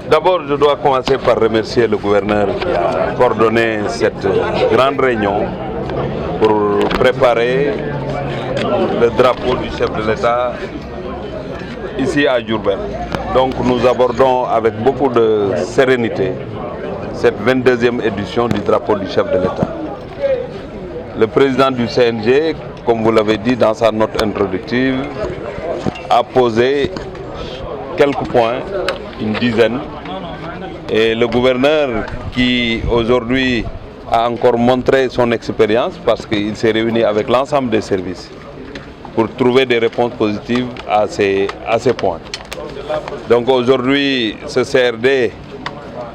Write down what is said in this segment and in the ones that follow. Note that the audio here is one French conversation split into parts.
D'abord, je dois commencer par remercier le gouverneur qui a coordonné cette grande réunion pour préparer le drapeau du chef de l'État ici à Diourbel. Donc nous abordons avec beaucoup de sérénité cette 22e édition du drapeau du chef de l'État. Le président du CNG, comme vous l'avez dit dans sa note introductive, a posé quelques points, une dizaine, et le gouverneur qui aujourd'hui a encore montré son expérience parce qu'il s'est réuni avec l'ensemble des services pour trouver des réponses positives à ces points. Donc aujourd'hui, ce CRD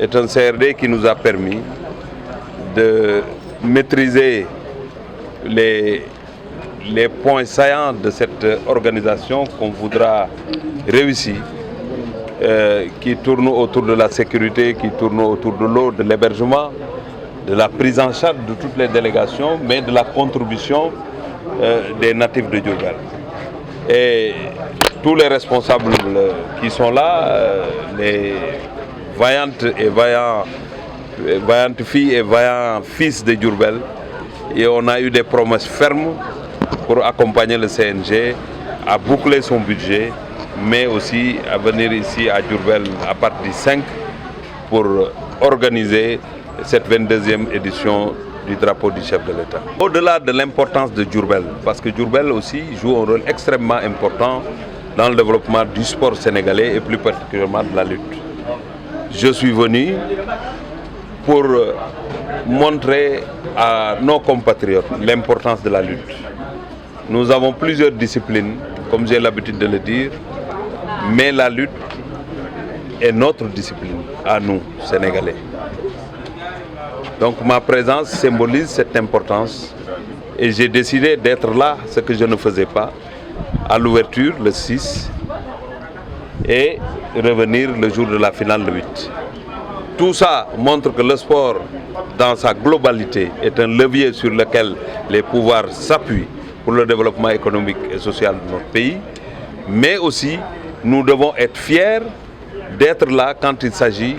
est un CRD qui nous a permis de maîtriser les points saillants de cette organisation qu'on voudra réussir, qui tourne autour de la sécurité, qui tourne autour de l'eau, de l'hébergement, de la prise en charge de toutes les délégations, mais de la contribution des natifs de Diourbel. Et tous les responsables qui sont là, les vaillantes filles et vaillants fils de Diourbel, et on a eu des promesses fermes pour accompagner le CNG à boucler son budget, mais aussi à venir ici à Diourbel à partir du 5 pour organiser cette 22e édition du drapeau du chef de l'État. Au-delà de l'importance de Diourbel, parce que Diourbel aussi joue un rôle extrêmement important dans le développement du sport sénégalais et plus particulièrement de la lutte. Je suis venu pour montrer à nos compatriotes l'importance de la lutte. Nous avons plusieurs disciplines, comme j'ai l'habitude de le dire, mais la lutte est notre discipline, à nous, Sénégalais. Donc ma présence symbolise cette importance et j'ai décidé d'être là, ce que je ne faisais pas, à l'ouverture le 6 et revenir le jour de la finale le 8. Tout ça montre que le sport, dans sa globalité, est un levier sur lequel les pouvoirs s'appuient pour le développement économique et social de notre pays, mais aussi nous devons être fiers d'être là quand il s'agit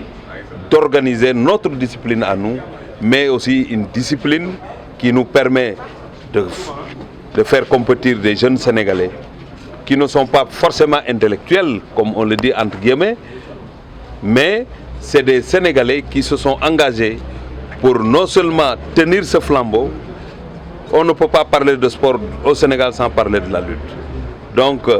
d'organiser notre discipline à nous, mais aussi une discipline qui nous permet de faire compétir des jeunes Sénégalais qui ne sont pas forcément intellectuels, comme on le dit entre guillemets, mais c'est des Sénégalais qui se sont engagés pour non seulement tenir ce flambeau. On ne peut pas parler de sport au Sénégal sans parler de la lutte. Donc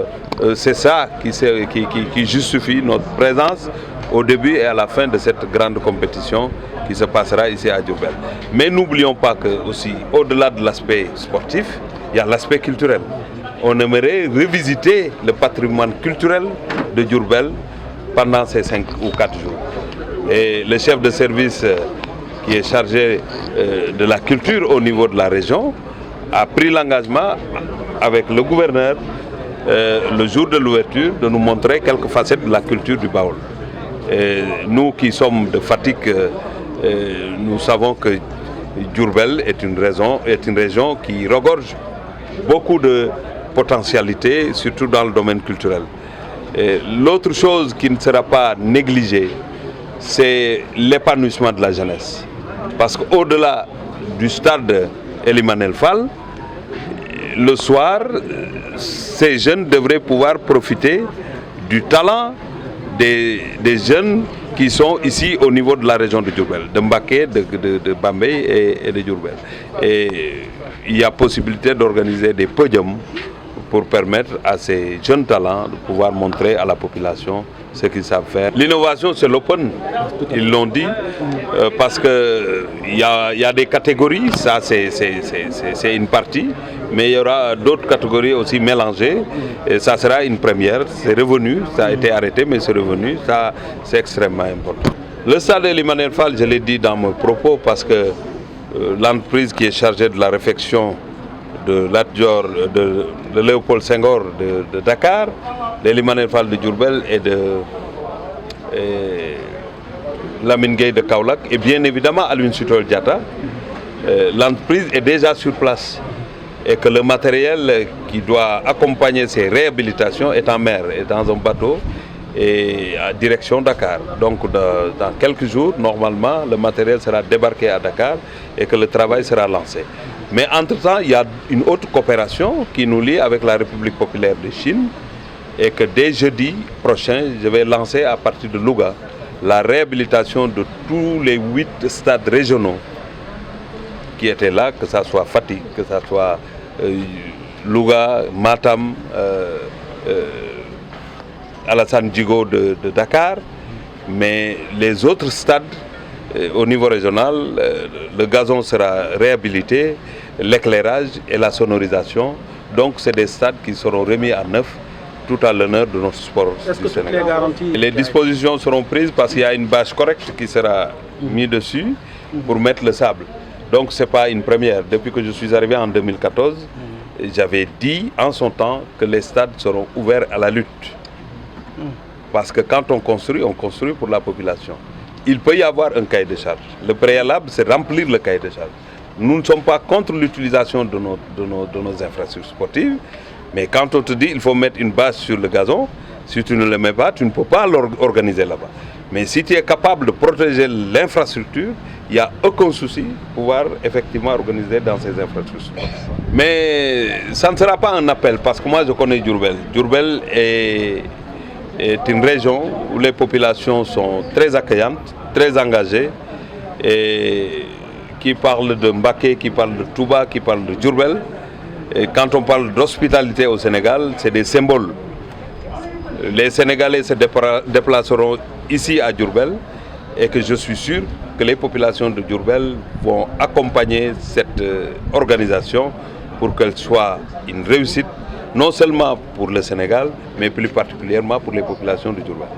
c'est ça qui justifie notre présence au début et à la fin de cette grande compétition qui se passera ici à Diourbel. Mais n'oublions pas que aussi, au-delà de l'aspect sportif, il y a l'aspect culturel. On aimerait revisiter le patrimoine culturel de Diourbel pendant ces 5 ou 4 jours. Et le chef de service qui est chargé de la culture au niveau de la région a pris l'engagement avec le gouverneur le jour de l'ouverture de nous montrer quelques facettes de la culture du Baol. Et nous qui sommes de Fatick, nous savons que Diourbel est une région qui regorge beaucoup de potentialités, surtout dans le domaine culturel. L'autre chose qui ne sera pas négligée, c'est l'épanouissement de la jeunesse. Parce qu'au-delà du stade Ely Manel Fall, le soir, ces jeunes devraient pouvoir profiter du talent des jeunes qui sont ici au niveau de la région de Diourbel, de Mbacké, de Bambey et de Diourbel. Et il y a possibilité d'organiser des podiums pour permettre à ces jeunes talents de pouvoir montrer à la population ce qu'ils savent faire. L'innovation, c'est l'open, ils l'ont dit, parce qu'il y a des catégories, ça c'est une partie, mais il y aura d'autres catégories aussi mélangées, et ça sera une première, c'est revenu, ça a été arrêté, mais c'est revenu, ça c'est extrêmement important. Le stade Ely Manel Fall, je l'ai dit dans mes propos, parce que l'entreprise qui est chargée de la réfection de Lat Dior, de Léopold Senghor de Dakar, d'Ely Manel Fall de Diourbel et de Lamine Gueye de Kaolack et bien évidemment Aline Sitoé Diatta, l'entreprise est déjà sur place et que le matériel qui doit accompagner ces réhabilitations est en mer, est dans un bateau et à direction Dakar. Donc dans quelques jours, normalement, le matériel sera débarqué à Dakar et que le travail sera lancé. Mais entre-temps, il y a une autre coopération qui nous lie avec la République populaire de Chine et que dès jeudi prochain, je vais lancer à partir de Louga la réhabilitation de tous les 8 stades régionaux qui étaient là, que ce soit Fatick, que ce soit Louga, Matam, Alassane Djigo de Dakar, mais les autres stades au niveau régional, le gazon sera réhabilité, l'éclairage et la sonorisation. Donc c'est des stades qui seront remis à neuf, tout à l'honneur de notre sport du Sénégal. Les dispositions seront prises parce qu'il y a une bâche correcte qui sera mise dessus pour mettre le sable. Donc ce n'est pas une première. Depuis que je suis arrivé en 2014, j'avais dit en son temps que les stades seront ouverts à la lutte. Parce que quand on construit pour la population. Il peut y avoir un cahier de charge. Le préalable, c'est remplir le cahier de charge. Nous ne sommes pas contre l'utilisation de nos infrastructures sportives, mais quand on te dit qu'il faut mettre une base sur le gazon, si tu ne le mets pas, tu ne peux pas l'organiser là-bas. Mais si tu es capable de protéger l'infrastructure, il n'y a aucun souci pour pouvoir effectivement organiser dans ces infrastructures. Mais ça ne sera pas un appel, parce que moi je connais Diourbel. Diourbel est une région où les populations sont très accueillantes, très engagées, et qui parlent de Mbacké, qui parlent de Touba, qui parlent de Diourbel. Et quand on parle d'hospitalité au Sénégal, c'est des symboles. Les Sénégalais se déplaceront ici à Diourbel et que je suis sûr que les populations de Diourbel vont accompagner cette organisation pour qu'elle soit une réussite, non seulement pour le Sénégal, mais plus particulièrement pour les populations de Diourbel.